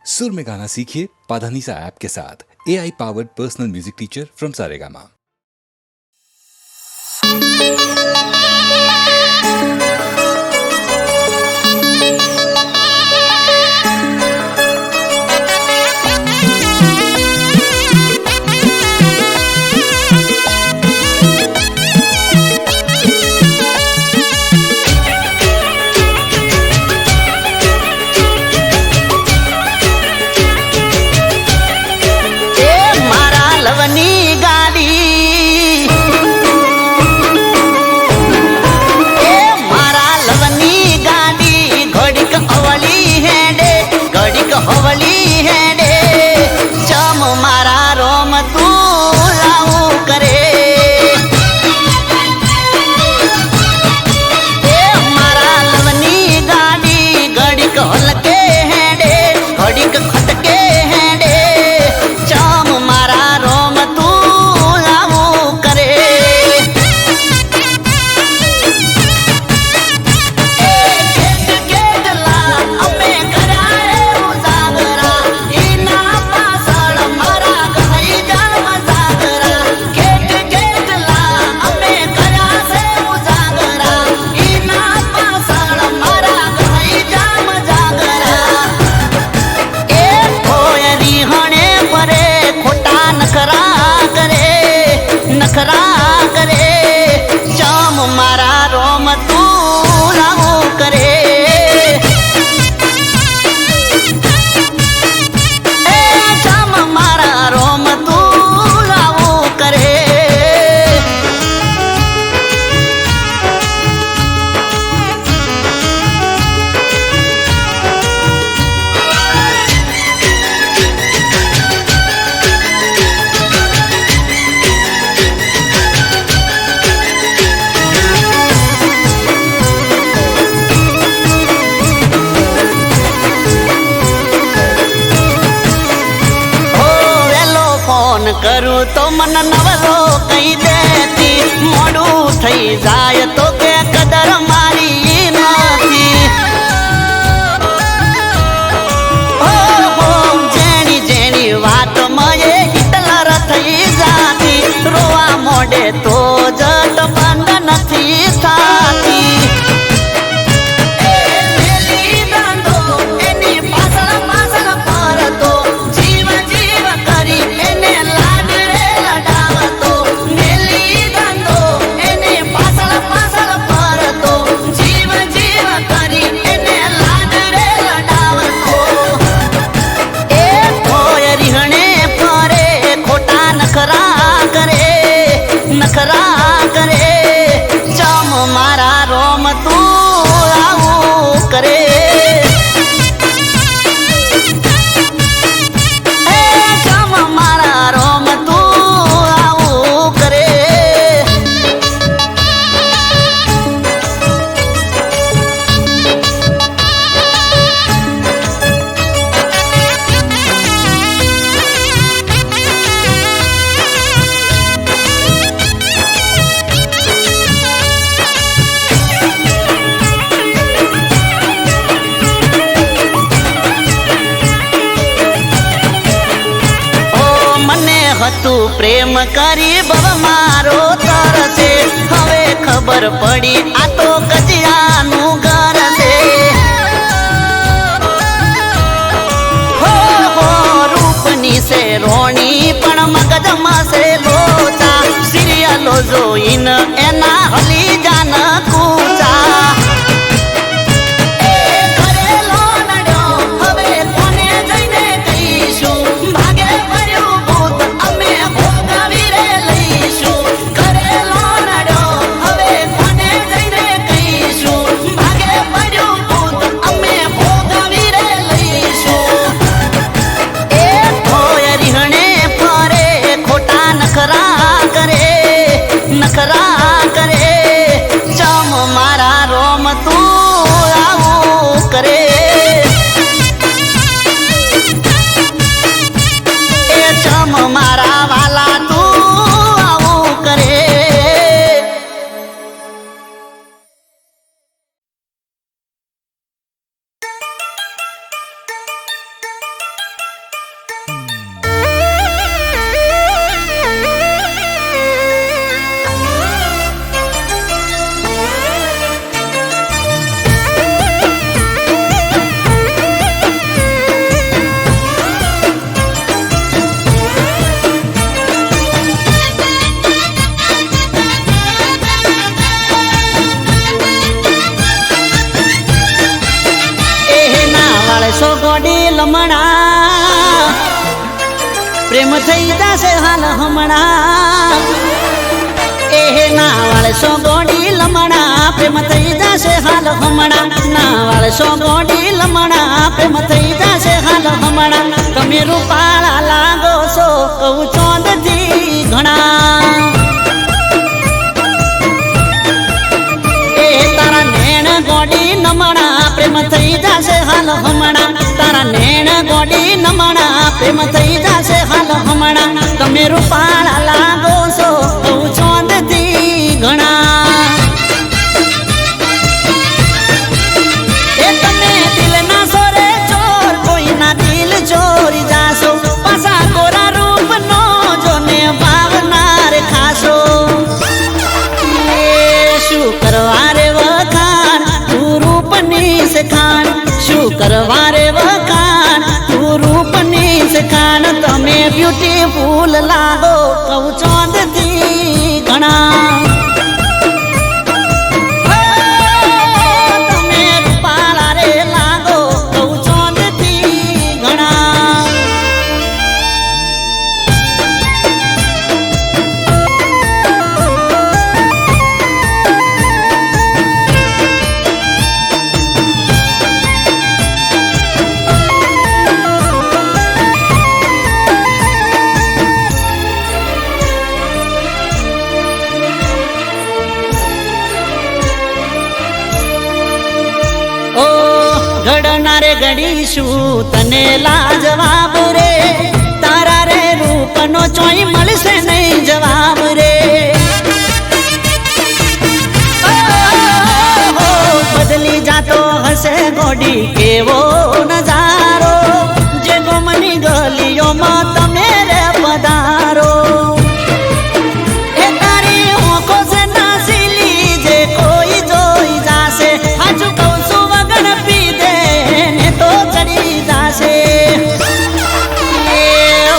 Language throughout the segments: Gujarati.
सुर में गाना सीखिए पाधानीसा ऐप के साथ। AI powered personal music teacher from Saregama. करूँ तो मन नवलो कही देती, मोड़ू थई जाय तो के कदर मारी नथी। हो जेनी जेनी वात मये हिटलर थई जाती, रोवा मोडे तो जट बंद नथी थाती। प्रेम करी बब मारो तरसे, हवे खबर पड़ी आ तो कजियानु घर से। हो रूपनी से रोणी पण मगजमा से लोचा, सीरियलो जोइन एना हली जान कूचा। લમણા પ્રેમ થઈ જશે હાલ હમણાં એ ના વાળશો ગોડી લમણા પ્રેમ થઈ જશે હાલ હમણાં ના વાળશો ગોડી લમણા પ્રેમ થઈ જશે હાલ હમણાં તમે રૂપાળા લાગો છો કહું ચોંદથી ઘણા એ તારા નેણ ગોડી નમણા પ્રેમ થઈ જશે હાલ હમણાં તારા નેણ ગોડી નમણા પ્રેમ થઈ જશે હાલ હમણાં તમે રૂપાળા લાગો છો કહું ચોંદથી ઘણા એ તમે દિલના સોરે ચોર કોઈના દિલ ચોરી જાશો પાછા ગોરા રૂપનો જોને ભાવનાર ખાશો શું કરવા રે વખાણ તું રૂપની સખાણ શું કરવા રે વખાણ તું રૂપની સખાણ તમે બ્યુટીફુલ લાગો કહું ચોંદથી ઘણા તમે રૂપાળા રે લાગો કહું ચોંદથી ઘણા ઘડનારે ઘડીશું તને લાજવાબ રે તારા રે રૂપનો ચોઈ મળશે નહીં જવાબ રે બદલી જાતો હશે ગોડી કેવો નજારો જે ગોમની ગલીઓમાં તમે રે પધારો એ તારી ઓંખો છે નાસીલી જે કોઈ જોઈ જાશે હાજુ કહું છું વગર પીધે ને તો ચડી જાશે એ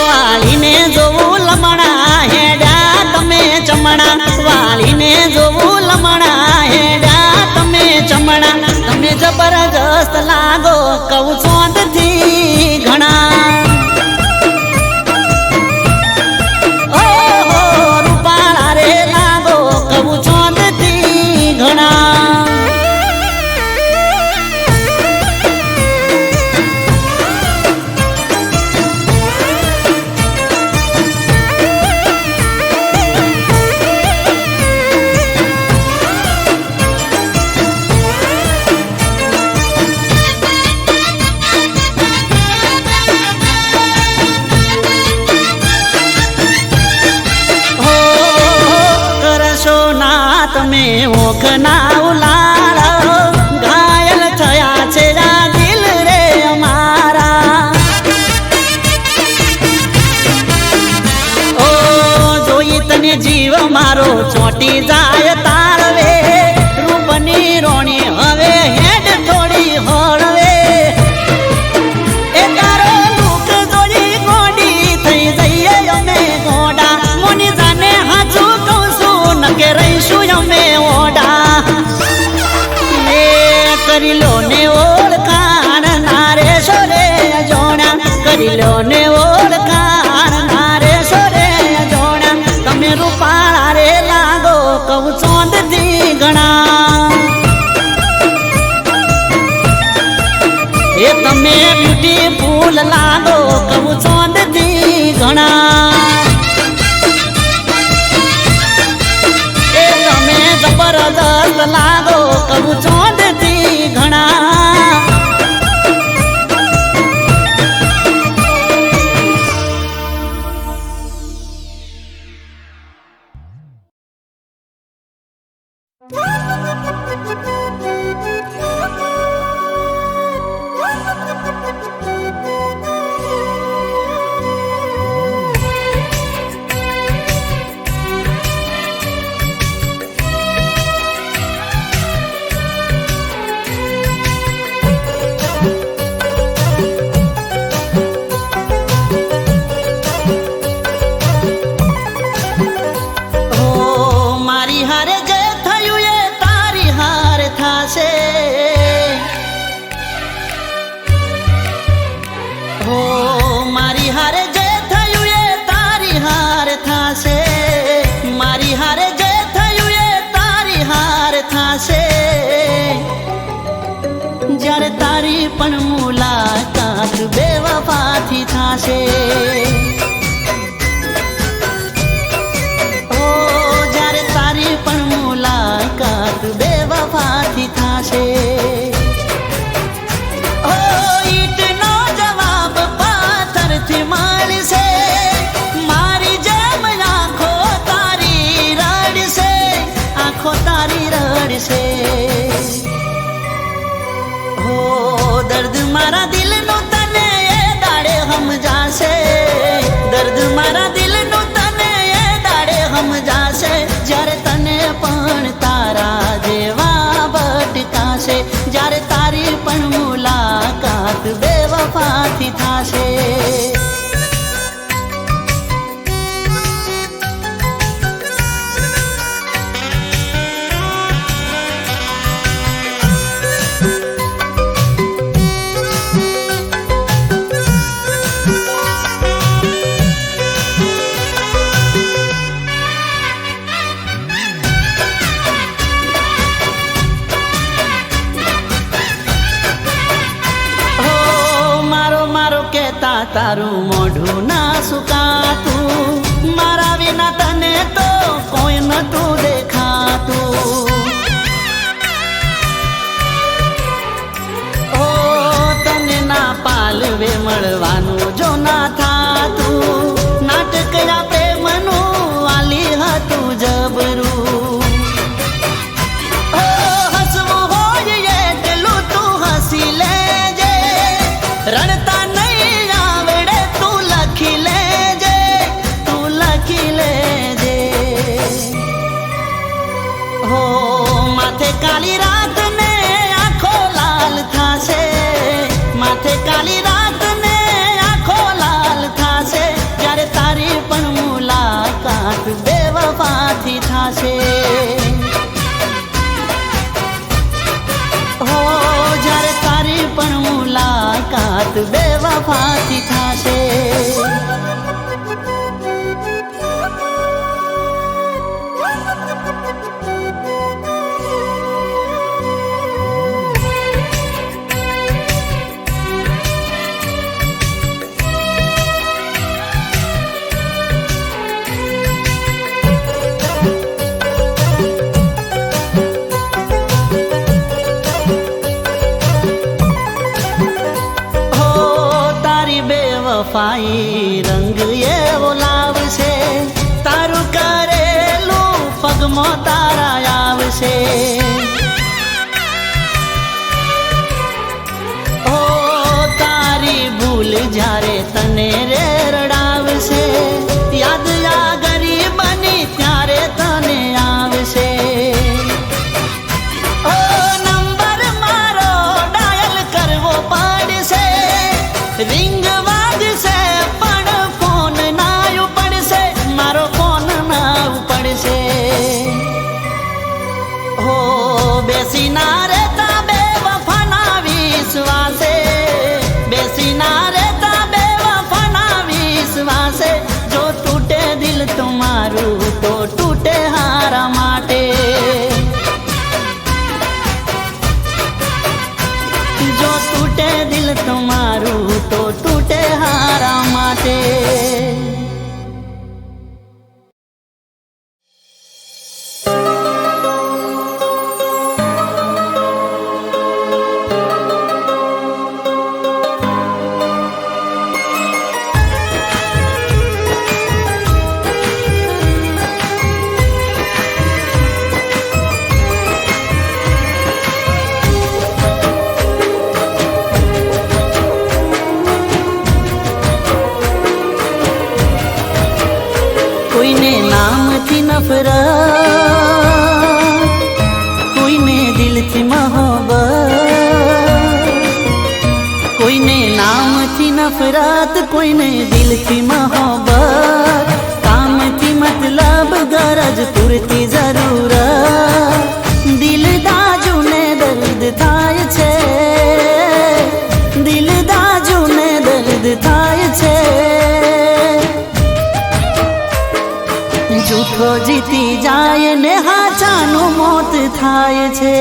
વાલીને જોવું લમણા હેડા તમે ચમણા વાલીને જોવું લમણા હેડા તમે ચમણા તમે જબરજસ્ત લાગો કહું ચોંદથી ઘણા ઓહો રૂપાળા રે લાગો કહું ચોંદથી ઘણા તમે ઓખના ઉલાળ ઘાયલ થયા છે આ દિલ રે અમારા ઓ જોઈ તને જીવ મારો ચોટી જાય તારવે રૂપની રોણી હવે હેડ થોડી હળવે એ તારો લુક જોઈ ગોડી થઈ જઈએ અમે ગોડા મોની જાને હાચું કહું છું નકે રહીશું અમે ઓડા એ કરી લો ને ઓળખાણ નારે સોરે જોણા કરી લો ને ઓળખાણ નારે સોરે જોણા તમે રૂપાળા રે લાગો કહું ચોંદથી ઘણા એ તમે બ્યુટીફુલ લાગો કહું ચોંદથી ઘણા એ તમે જબરદસ્ત લાગો કહું ચોંદથી ઘણા બેવફાથી થાશે. ઓ જ્યારે તારી પણ મુલાકાત બેવફાથી થાશે. ઓ ઈટનો જવાબ પાથરથી મળશે. મારી જેમ આંખો તારી રડશે, આંખો તારી રડશે. હો દર્દ મારા દિલનું તને એ દાડે સમજાશે. દર્દ મારા દિલનું તને એ દાડે સમજાશે. જ્યારે તને પણ તારા જેવા ભટકાશે. જ્યારે તારી પણ મુલાકાત બેવફાથી થાશે. તારું મોઢું ના સુકાતું. મારા વિના તને તો કોઈ નતું દેખાતું. ઓ તને ના પાલવે મળવાનું જો ના થાતું. નાટકયા પ્રેમનું આલી હતું જબરું. ઓ હસવું હોય એટલું તું હસી લેજે. રડતા કાલી રાત ને આંખો લાલ થાશે. માથે કાલી રાત ને આંખો લાલ થાશે. જ્યારે તારી પણ મુલાકાત બેવફાથી થાશે. હો જ્યારે તારી પણ મુલાકાત બેવફાથી થાશે. વફાઈ રંગ એવો લાવશે. તારું કરેલું પગમાં તારા આવશે. ઓ તારી ભૂલ જ્યારે તને રે રડાવશે. યાદ આ ગરીબની ત્યારે તને આવશે. ઓ નંબર મારો ડાયલ કરવો પડશે. રિંગ બેસી ના રહેતા બેવફાના વિશ્વાસે. બેસી ના રહેતા બેવફાના વિશ્વાસે. જો તૂટે દિલ તમારું તો તૂટે હારા માટે. જો તૂટે દિલ તમારું તો તૂટે હારા માટે. કોઈને નામથી નફરત, કોઈને દિલથી મોહબ્બત. કોઈને નામથી નફરત, કોઈને દિલથી મોહબ્બત. કામથી મતલબ ગરજ પૂરતી જરૂરત. દિલ દાજુને દર્દ થાય છે. દિલ દાજુને દર્દ થાય છે. જૂઠો જીતી જાય ને હાચાનું મોત થાય છે.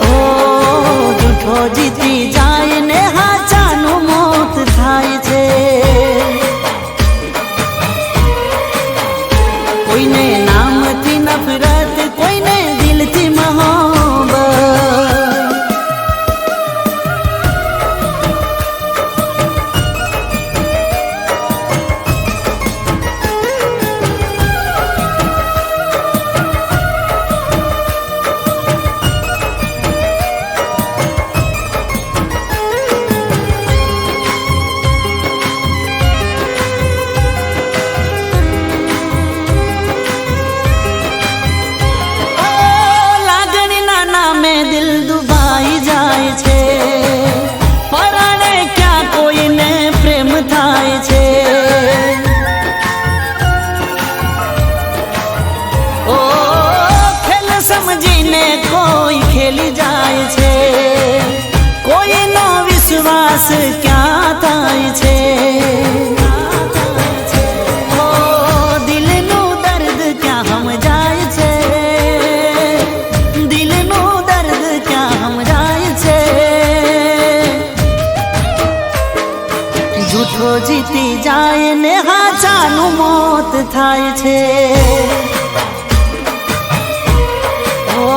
ઓ જૂઠો જૂઠો જીતી જાય ને હાચાનું મોત થાય છે કોઈને નામથી નફરત કોઈને દિલથી મોહબ્બત ક્યાં થાય છે ઓ દિલનું દર્દ ક્યાં સમજાય છે દિલનું દર્દ ક્યાં સમજાય છે જૂઠો જીતી જાય ને હાચાનું મોત થાય છે ઓ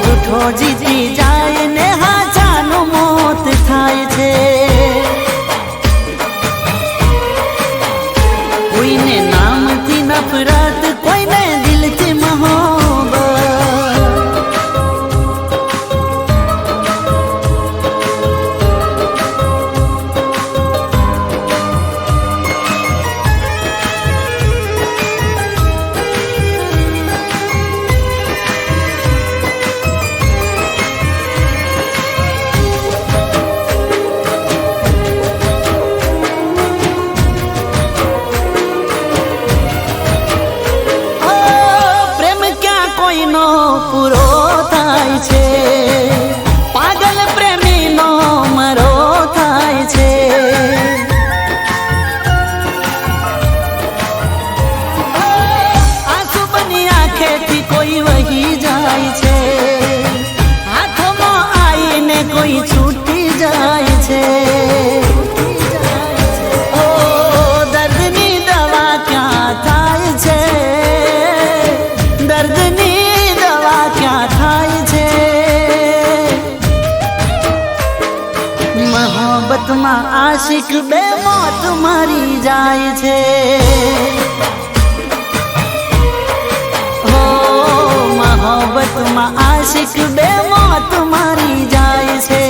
જૂઠો જીતી જાય ને હાચાનું મોત થાય છે કોઈને નામથી નફરત કોઈને દિલથી મોહબ્બત પૂરો થાય છે પાગલ પ્રેમીનો મરો થાય છે આંસુ બની આંખેથી કોઈ વહી જાય છે હાથમાં આવીને કોઈ છૂટી જાય છે ઓ દર્દની દવા ક્યાં થાય છે દર્દની મોહબ્બતમાં આશિક બે મોત મરી જાય છે હો મોહબ્બતમાં આશિક બે મોત મરી જાય છે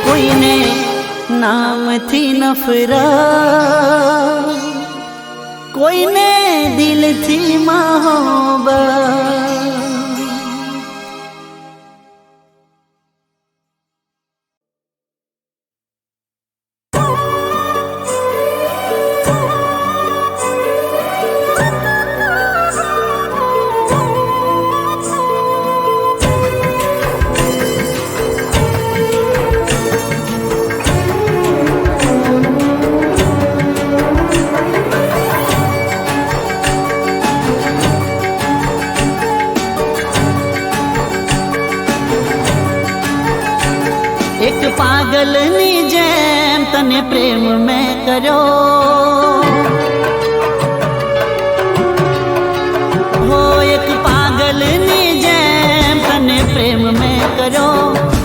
કોઈને નામથી નફરત કોઈને દિલથી મોહબ્બત એક પાગલની જેમ તને પ્રેમ મેં કર્યો હો એક પાગલની જેમ તને પ્રેમ મેં કર્યો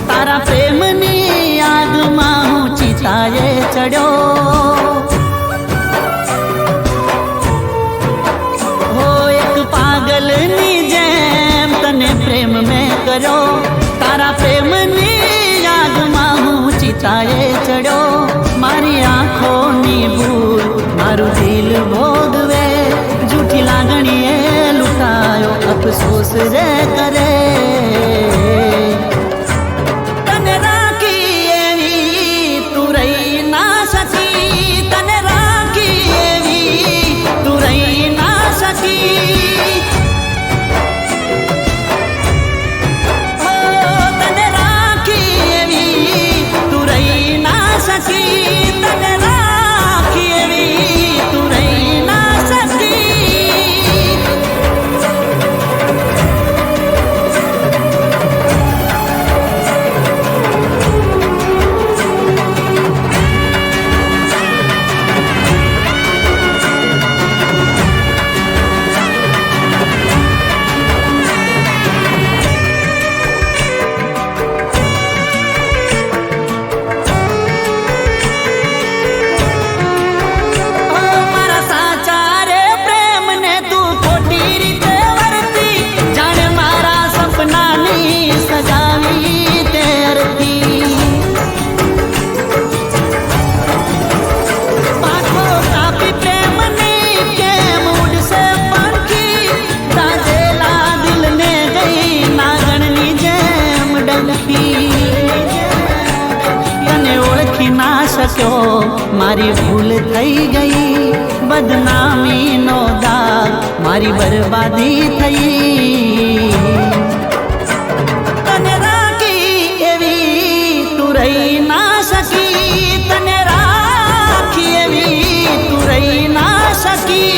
તારા પ્રેમની આગમાં હું ચિતાએ ચડ્યો હો એક પાગલની જેમ તને પ્રેમ મેં કર્યો તારા પ્રેમની ચિતાએ ચડ્યો મારી આંખોની ભૂલ મારું દિલ ભોગવે જૂઠી લાગણીએ લૂંટાયો અફસોસ રે કરે તને રાખી એવી તું રહી ના શકી તને રાખી એવી તું રહી ના શકી મારી ભૂલ થઈ ગઈ, બદનામીનો દાગ મારી બરબાદી થઈ. તને રાખી એવી તું રહી ના શકી, તને રાખી એવી તું રહી ના શકી.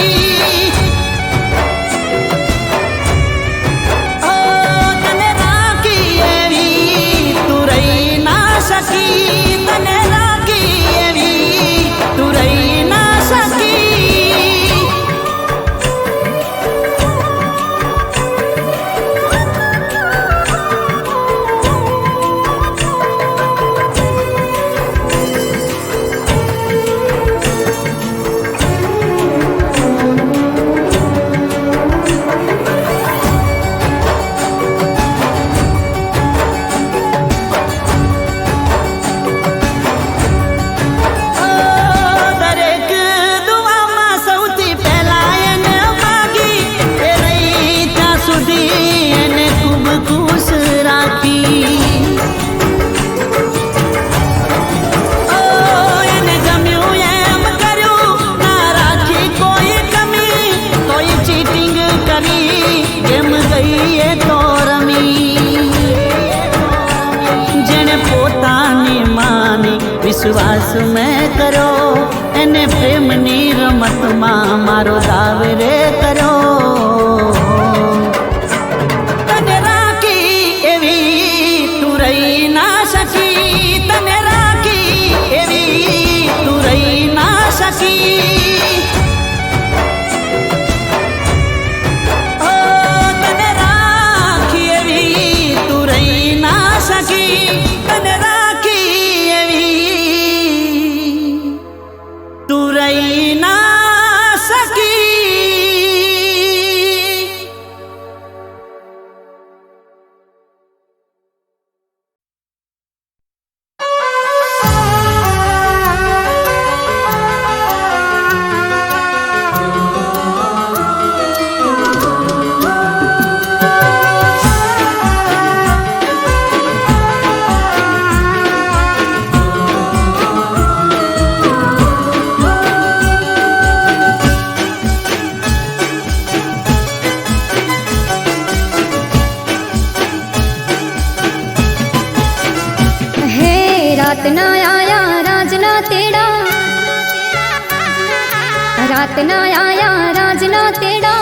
તને રાખી એવી તું રહી ના શકી, તને રાખી એવી તું રહી ના શકી. દરેક દુઆમાં સૌથી પહેલા એને માગી, એ રહી ત્યાં સુધી એને ખૂબ ખુશ રાખી. એને ગમ્યું એમ કર્યું, ના રાખી કોઈ કમી, કોઈ ચીટિંગ કરી એમ ગઈ એ તો રમી. જેને પોતાની માની વિશ્વાસ મેં કર્યો, એને પ્રેમની રમતમાં મારો દાવ રે કર્યો. તને રાખી એવી તું રહી ના શકી, તને રાખી એવી તું રહી ના શકી. તને રાખી એવી તું રહી ના શકી, તને રાખી એવી તું રહી ના શકી. रात ना आया राजना तेड़ा, रात ना आया राजना तेड़ा,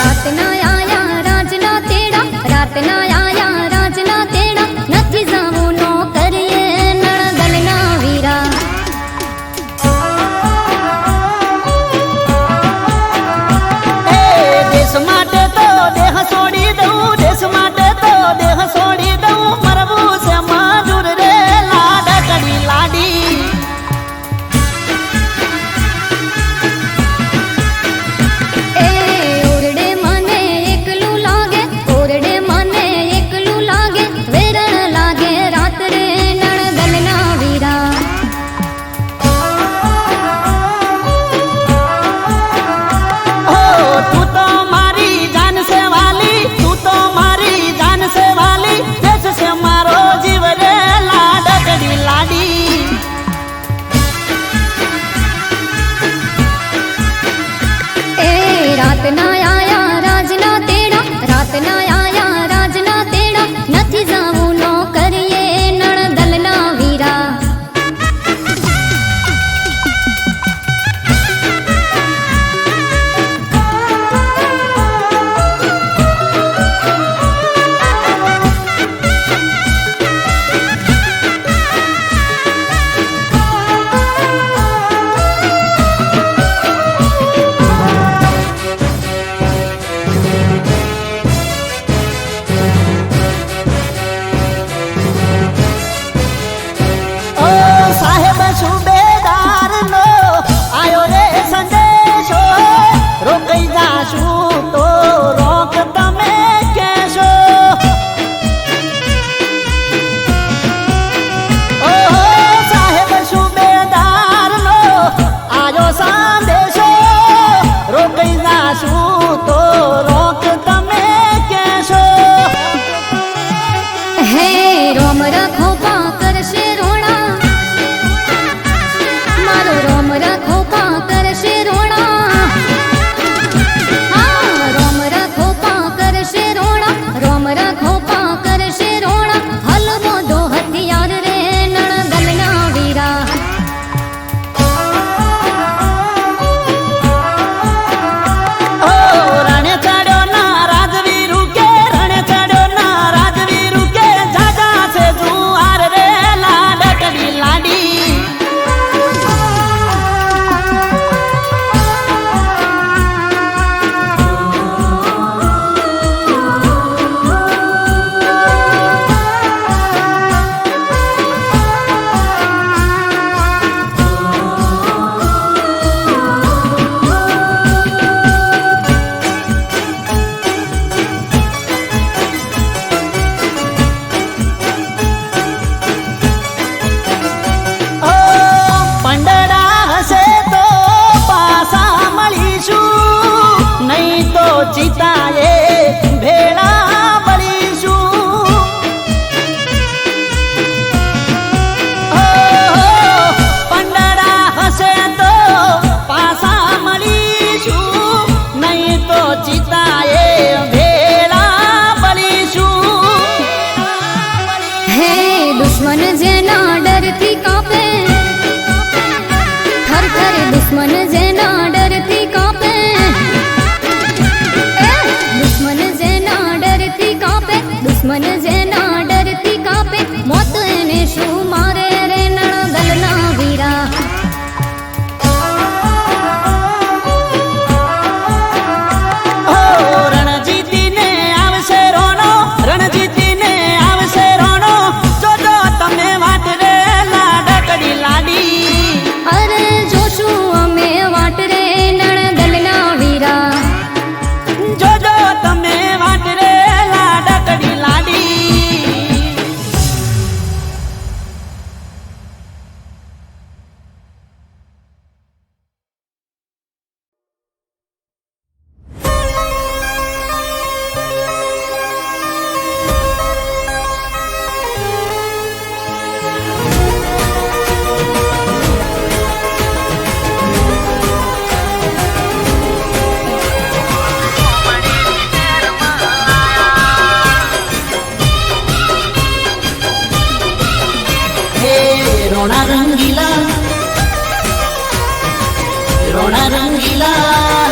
रात ना आया राजना तेड़ा, रात ना आया राजना तेड़ा. નથી જાવું નો કરીએ નણદલના વીરા. દેશ માટે તો દેહ છોડી દઉં, દેશ માટે તો દેહ છોડી દઉં, મરવું છે મજૂર રે લાડકડી લાડી. ખોખરા ખોપા કરશે રોણા હલવો દો હથિયાર રે નણદલના વીરા રણે ચડ્યો ના રાજવીરુ કે રણે ચડ્યો ના રાજવીરુ કે જાજા છે જુવાર રે લાડકડી લાડી ચિતાએ ભેળા બળીશું પંડડા હશે તો પાસા મળીશું નહીં તો ચિતાએ ભેળા બળીશું હે દુશ્મન જેના ડરથી કાપે થર થર દુશ્મન જેના ડરથી કાપે દુશ્મન જેના ડરથી કાપે મોત એને શું મારે રે નણદલના વીરા રણજીતીને આવશે રોનો રણજીતીને આવશે રોનો જોજો તમે વાટ રે લાડકડી લાડી અરે જોશું અમે વાટ રે નણદલના વીરા જોજો તમે વાટ રે લાડકડી લાડી રોણા રંગીલા રોણા રંગીલા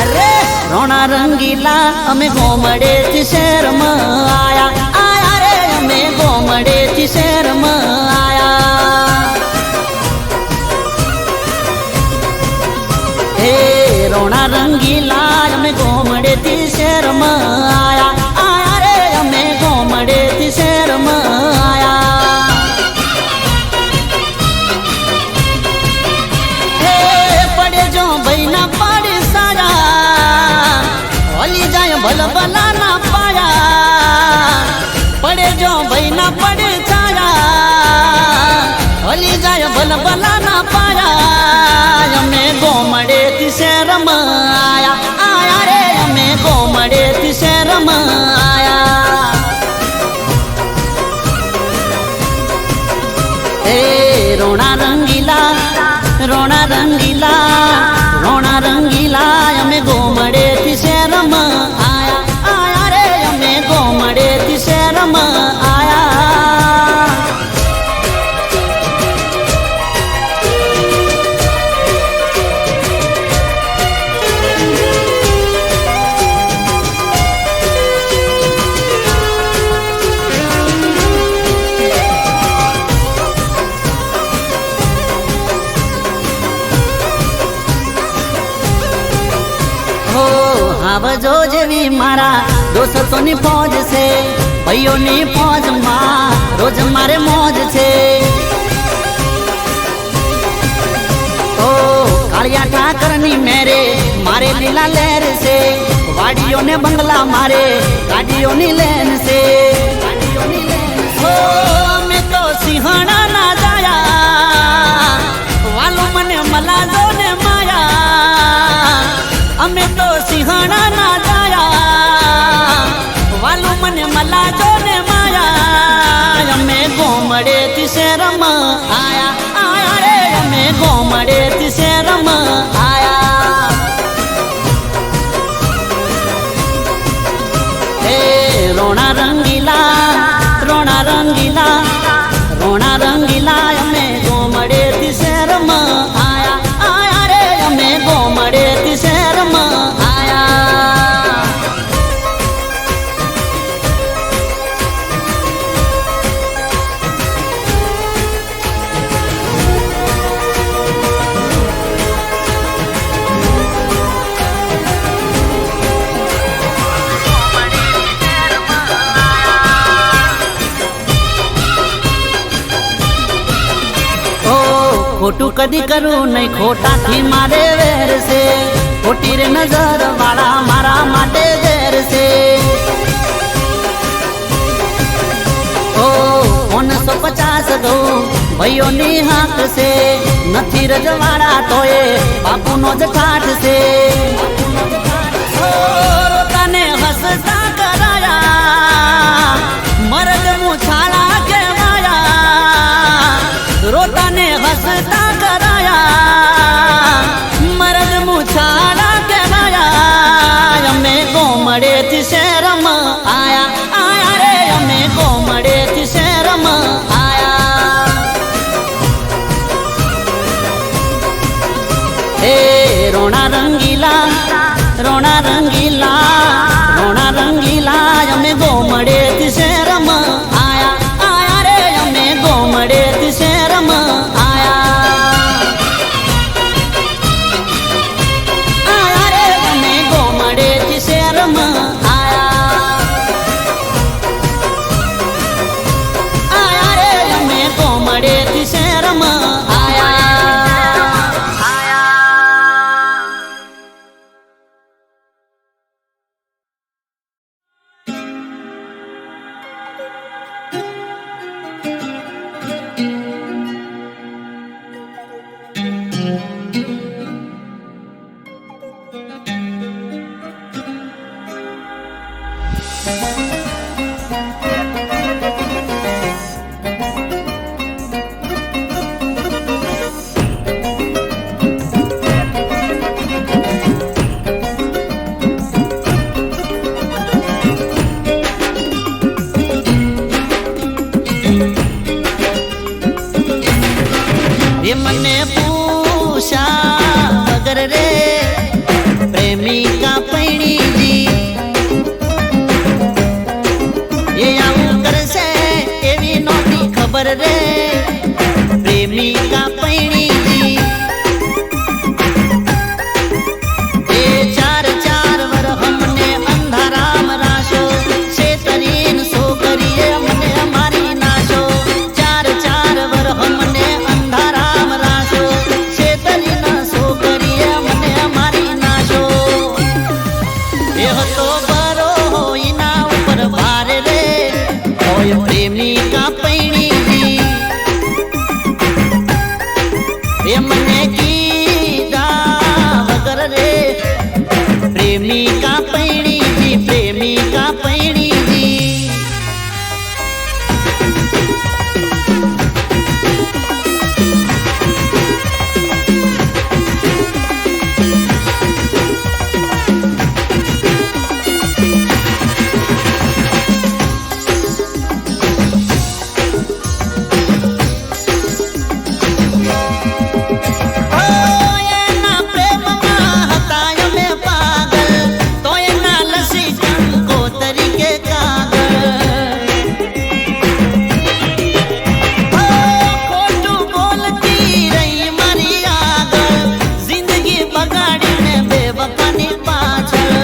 અરે રોણા રંગીલા અમે ગોમડે થી શહેરમાં આયા આયા રે અમે ગોમડે થી શહેરમાં આયા હે રોણા રંગીલા અમે ગોમડે થી શહેરમાં આયા આયા રે અમે ગોમડે થી શહેરમાં આયા ભાઈ ના પાડે સારા ઓલી જાય ભલ ભલા ના પાયા પડે જો ભાઈ ના પડે સારા ઓલી જાય ભલ ભલા ના પાયા અમે ગોમડે થી શહેરમાં આયા આયા રે અમે ગોમડે થી શહેરમાં આયા હે રોણા રંગીલા રોણા રંગીલા રોણા રંગીલા અમે ગોમડે થી શહેરમાં આયા આયા રે અમે ગોમડે થી શહેરમાં આયા આવજો જેવી મારા દોસ્તોની ફોજ છે ભાઈઓની ફોજમાં રોજ મારે મોજ છે ઓ કાળિયા ઠાકરની મેરે મારે લીલા લહેર છે વાડીઓને બંગલા મારે ગાડીઓની લેન છે ઓ અમે તો સિંહણા ના જાયા વાલો મને મલાજો ને માયા અમે તો સિંહણા ના જાયા વાલો મને મલાજો ને માયા અમે ગોમડે થી શહેરમાં આયા આયા રે અમે ગોમડે થી શહેરમાં આયા એ રોણા રંગીલા રોણા રંગીલા રોણા રંગીલા અમે ગોમડેથી શહેરમાં આયા આયા રે અમે ગોમડેથી શહેરમાં આયા ખોટું કદી કરું નહીં ખોટાથી મારે વેર છે ખોટી રે નજર વાળા મારા માટે ઝેર છે ઓ 150 દો ભાઈઓની હાથ છે નથી રજવાડા તોય બાપુનો જ ઠાઠ છે રોતાને હસતા કરાયા મરદ મુછાળા કહેવાયા રોતાને હસતા કરાયા મરદ મુછાળા કહેવાયા અમે ગોમડેથી શહેરમાં આયા આયા રે અમે ગોમડેથી શહેરમાં આયા એ રોણા રંગીલા રોણા રંગીલા રોણા રંગીલા અમે ગોમડેથી શહેરમાં આયા આયા રે અમે ગોમડેથી શહેરમાં આયા આયા રે અમે ગોમડેથી શહેરમાં આયા આયા રે અમે ગોમડેથી શહેરમાં આયા એ મને પૂછા વગર રે પ્રેમિકા પૈણીજી એ આવું કરશે એવી નહોતી ખબર રે પ્રેમિકા પૈણીજી એ ચાર ચાર વર અમને અંધારામ રાશો છેતરીન છોકરીએ મને મારી નાશો ચાર ચાર વર અમને અંધારામ રાશો છેતરીન છોકરીએ મને મારી નાશો એ હતો બરો એના ઉપર ભાર રે હોય પ્રેમિકા પૈણીજી એ મને કીધા વગર રે પ્રેમિકા પૈણીજી પ્રેમિકા પૈણીજી એના પ્રેમમાં હતા અમે પાગલ તો એના લસી કંકો તરીકે કાગળ ખોટું બોલતી રહી મારી આગળ જિંદગી બગાડીને બેવફાની પાછળ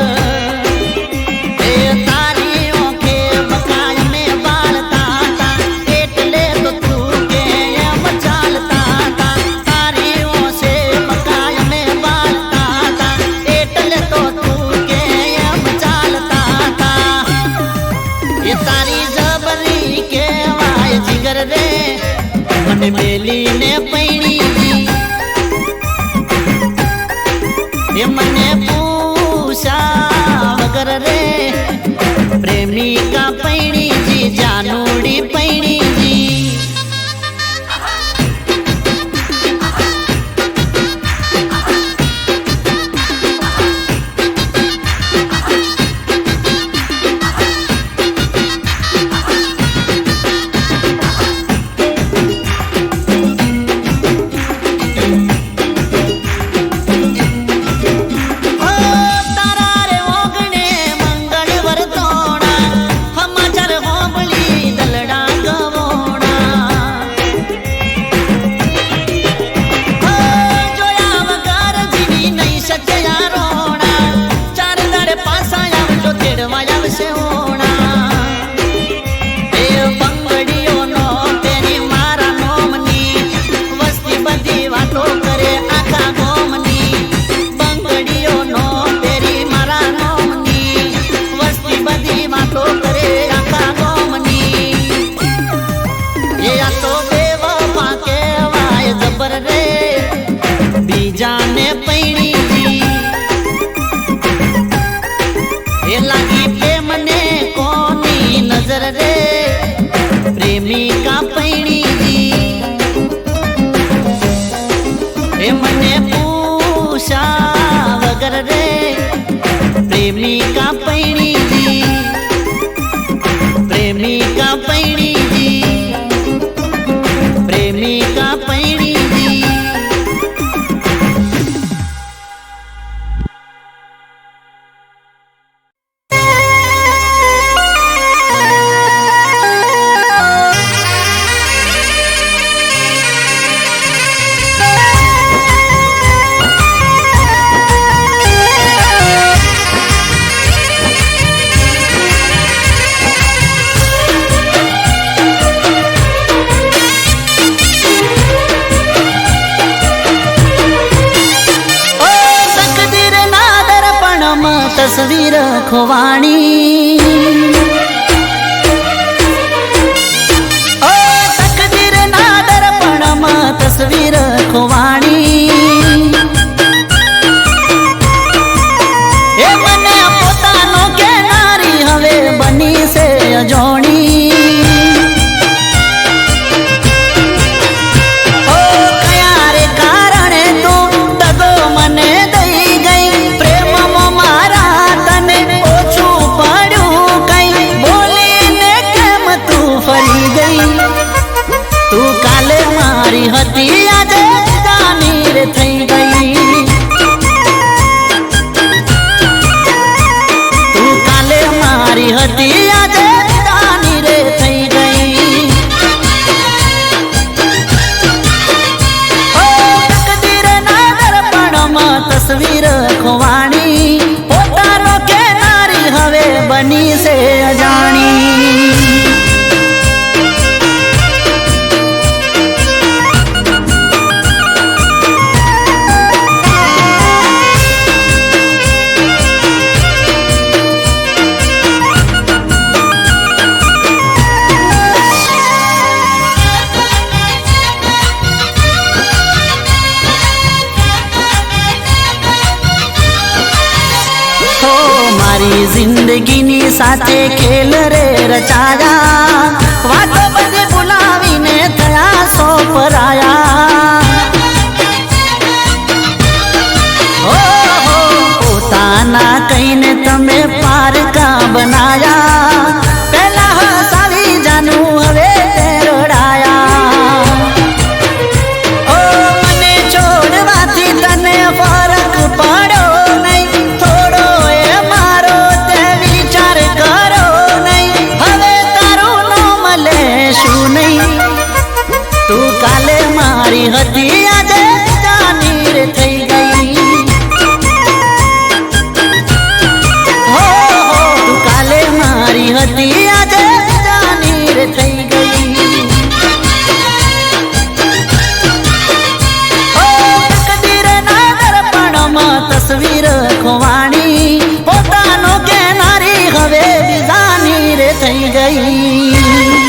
એ તારી ઓંખે બકાય મેં બાળતા હતા એટલે તો તું કે એમ ચાલતા હતા તારી ઓંખે બકાય મેં બાળતા હતા એટલે તો તું કે એમ ચાલતા હતા એ તારી જબરી કહેવાય જીગર રે મને મેલીને પૈણીજી એ મને પૂછા વગર રે પ્રેમિકા પૈણીજી જાનુડી પૈણીજી છે ઓણા એ બંગડીઓનો તેની મારા નોમની વસ્તી બધી વાતો કરે આખા ગોમની બંગડીઓનો તેરી મારા નોમની વસ્તી બધી વાતો કરે આખા ગોમની એ આ તો બેવફા કહેવાય જબર રે બીજાને પૈણી એ લાગી પ્રેમને કોની નજર રે પ્રેમિકા પૈણી એ મને પૂછા વગર રે પ્રેમિકા પૈણી પ્રેમિકા પૈણી પ્રેમિકા પૈણી તસવીર ખોવાણી ઓ તકદીર ના દર્પણમાં તસવીર ખોવાણી એ મને પોતાનો કેનારી હવે બની છે અજોણી ઓ કયા રે કારણે તું દગો મને દઈ ગઈ પ્રેમમાં મારા તને ઓછું પડ્યું કઈ બોલીને કેમ તું ફરી ગઈ તું કાલે મારી હતી આજે જાની રે થઈ ગઈ તું કાલે મારી હતી આજે જાની રે થઈ ગઈ ઓ તકદીર ના દર્પણમાં તસવીર ખોવાણી પોતાનો કેનારી હવે બની છે અજાણી મારી જિંદગીની સાથે ખેલ રે રચાયા વાતો બધી ભૂલાવીને થયા સો પરાયા પોતાના કહીને તમે પારકા બનાયા પેલા હસાવી જાનું હવે રડાયા ઓ મને છોડવાથી તને ફરક પડ્યો નહીં થોડો એ મારો તે વિચાર કરો નહીં હવે તારું નામ લેશું નહીં તું કાલે મારી હતી આજે જાની રે થઈ ગઈ હો તું કાલે મારી હતી આજે જાની રે થઈ ગઈ ઓ તકદીર ના દર્પણમાં તસવીર ખોવાણી પોતાનો કેનારી હવે બીજાની રે થઈ ગઈ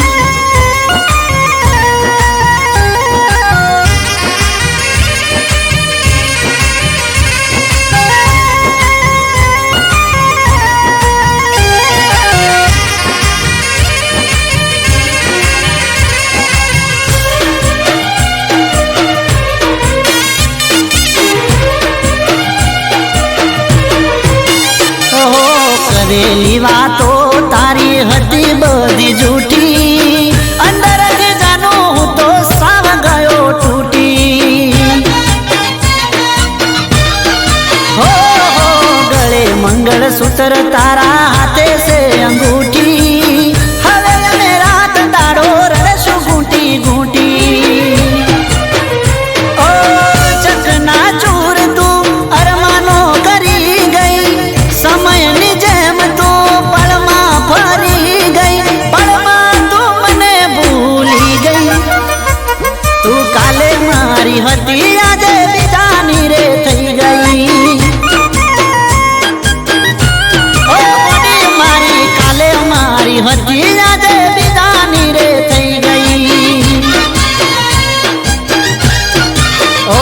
કરેલી વાતો તારી હતી બધી જૂઠી અંદરથી જાનું હું તો સાવ ગયો તૂટી હો ગળે મંગળસૂત્ર તારા હાથે છે અંગૂઠી હવે અમે રાત દાડો રડશું ઘૂંટી ઘૂંટી ઓ ચકના ચૂર તું અરમાનો કરી ગઈ સમયની જેમ તું પળમાં હતી આજે બીજાની રે થઈ ગઈ ઓ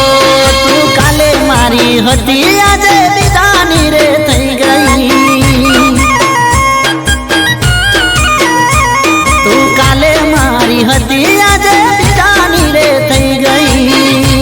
તું કાલે મારી હતી આજે બીજાની રે થઈ ગઈ તું કાલે મારી હતી આજે બીજાની રે થઈ ગઈ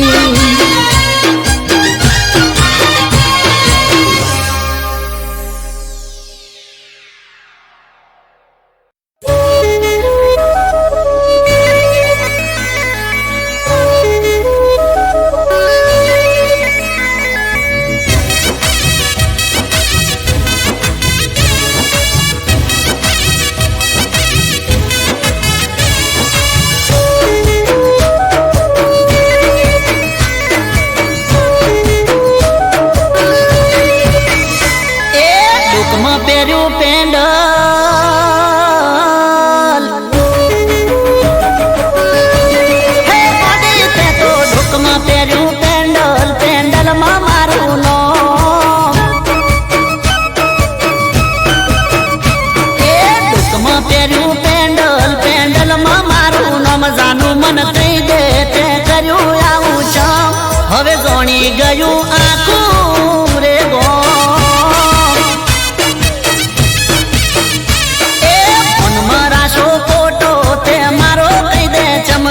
પહેર્યું પેન્ડલ હે મોડી તે તો ઢોકમાં પહેર્યું પેન્ડલ પેન્ડલમાં મારું નામ એ ઢોકમાં પહેર્યું પેન્ડલ પેન્ડલમાં મારું નામ જાનું મન કહી દે તે કર્યું આવું ચમ હવે જોણી ગયું આખું રે ગો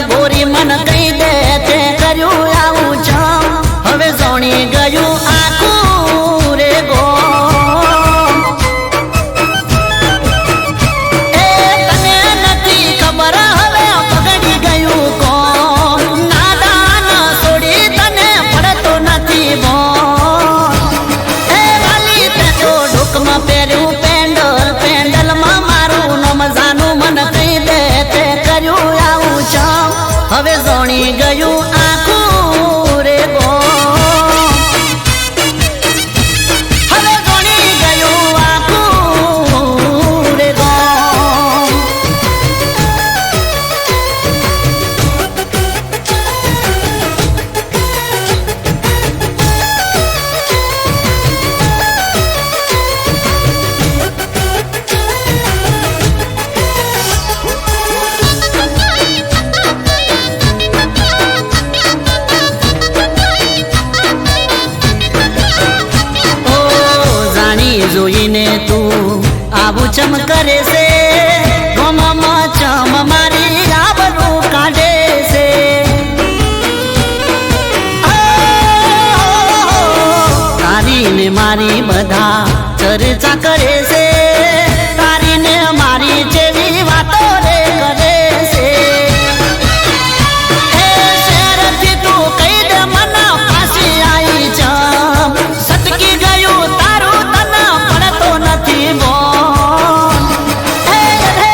ગોરી મન કહી દે તે કર્યું આવું ચમ હવે જોણી ગયું આખું રે ગો એ તને નથી ખબર હવે પગડી ગયું કોણ નાદાન છોડી તને પડતો નથી બોન એ વાલી તે તો ઢોકમાં પહેર્યું પેન્ડલ પેન્ડલમાં મારું નામ જાનું મન કહી દે તે કર્યું આવું ચમ હવે જોણી ગયું આખું રે ગો હવે જોણી ગયું આખું રે ગો જોઈને તું આવું ચમ કરે છે ગોમાં ચમ મારી આબરૂ કાઢે છે તારી ને મારી બધા ચર્ચા કરે છે તારી ને મારી જેવી વાતો રે કરે છે એ શહેરથી તું કહી દે મને પાછી આવી ચમ સટકી ગયું તારું નથી બોન હે રે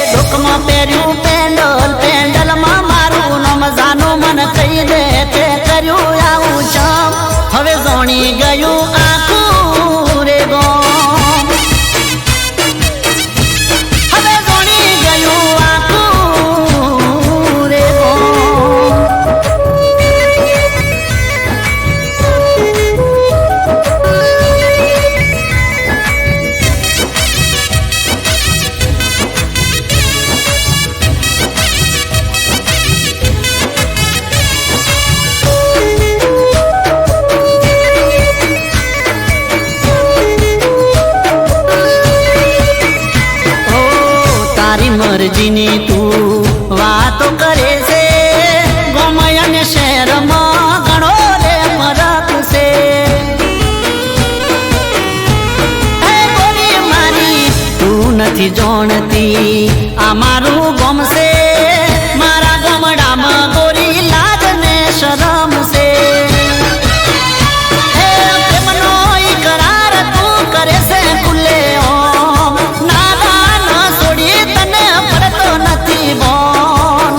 ઢોકમાં પહેર્યું પેન્ડલ પેન્ડલમાં મારું નામ જાનું મન કહી દે તે કર્યું આવું ચમ હવે જોણી ગયું આખું રે ગો હવે જોણી ગયું આખું રે ગો મરજીની તું વાતો કરે છે ગોમય અને શહેરમાં ઘણો રે ફરક છે હે ગોરી મારી તું નથી જાણતી આ મારું ગોમ છે મારા ગામડામાં ગોરી લાજ ને શરમ છે હે પ્રેમનો ઈકરાર તું કરે છે ખુલ્લે ઓમ નાદાન છોડી તને પડતો નથી બોન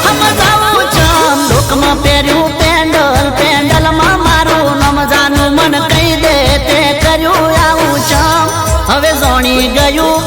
હમ જાઉં ચમ ઢોકમાં પહેર્યું પેન્ડલ પેન્ડલમાં મારું નામ જાનું મન કહી દે તે કર્યું આવું ચમ હવે જોણી ગયું